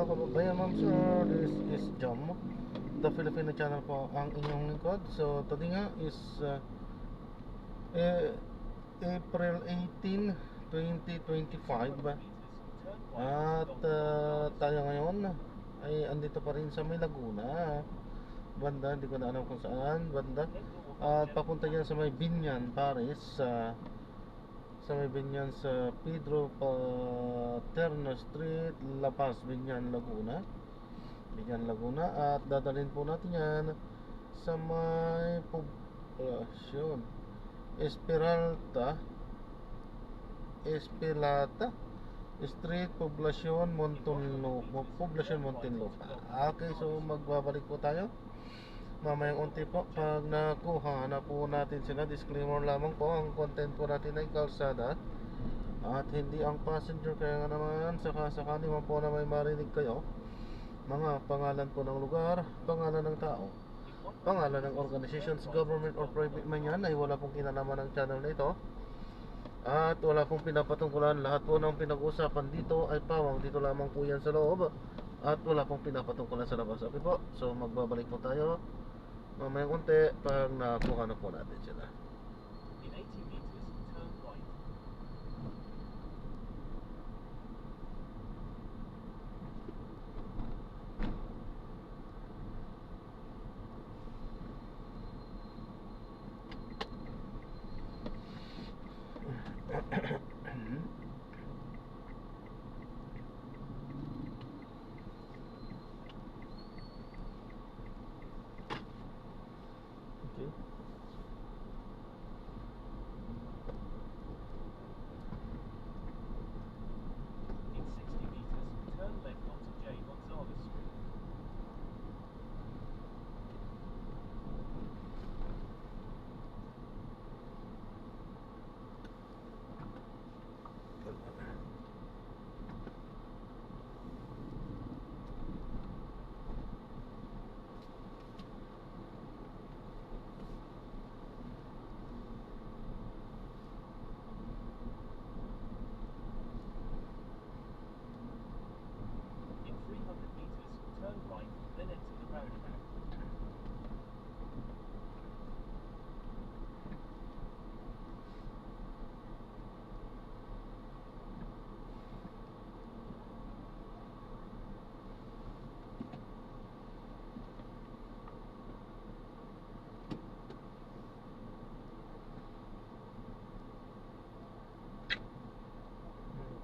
mga kababayan, ma'am sir, this is Jam, the Filipino channel po ang inyong lingkod. So today nga is eh, April 18, 2025. At tayo ngayon ay andito pa rin sa may Laguna banda, hindi ko na alam kung saan banda. At papunta yan sa may Binyan, Paris, sa may Binyan sa Pedro Paterno Street, La Paz, Binyan, Laguna. Binyan, Laguna. At dadalhin po natin yan sa may poblasyon Espelata Street, Poblacion Muntinlupa. Okay, so magbabalik po tayo mamayang unti po. Pag nakuha na po natin sila, disclaimer lamang po, ang content po natin ay kalsada at hindi ang passenger. Kaya nga naman sakasakali man po na may marinig kayo mga pangalan po ng lugar, pangalan ng tao, pangalan ng organizations, government or private man yan, ay wala pong kinalaman ng channel na ito at wala pong pinapatungkulan. Lahat po ng pinag-uusapan dito ay pawang dito lamang po yan sa loob at wala pong pinapatungkulan sa labas. Okay po, so magbabalik po tayo mamayang konti pag nakuha na po natin sila. In 80 meters, turn right. Okay. In 60 meters, turn left onto J. Gonzalez Street. In 300 meters, turn right, then enter the roundabout.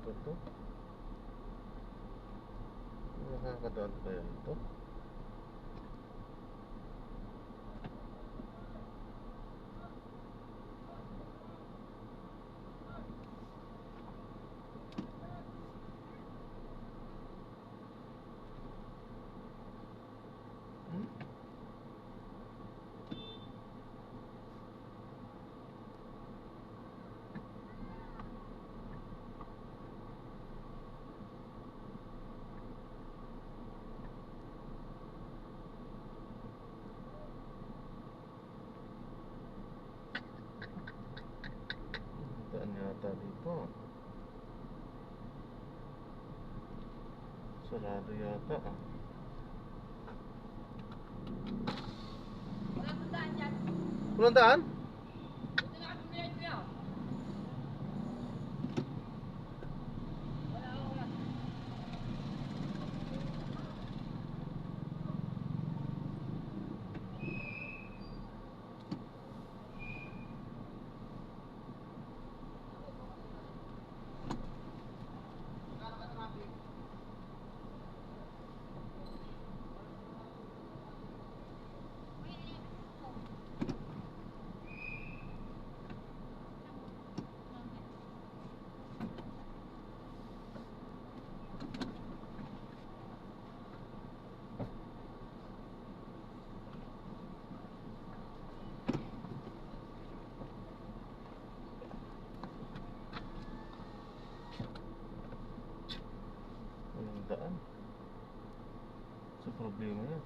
Ito to. Nakakadaan kaya ito? Daan yata dito. Sarado yata ah. Walang daan? Walang daan. Sa problema yan.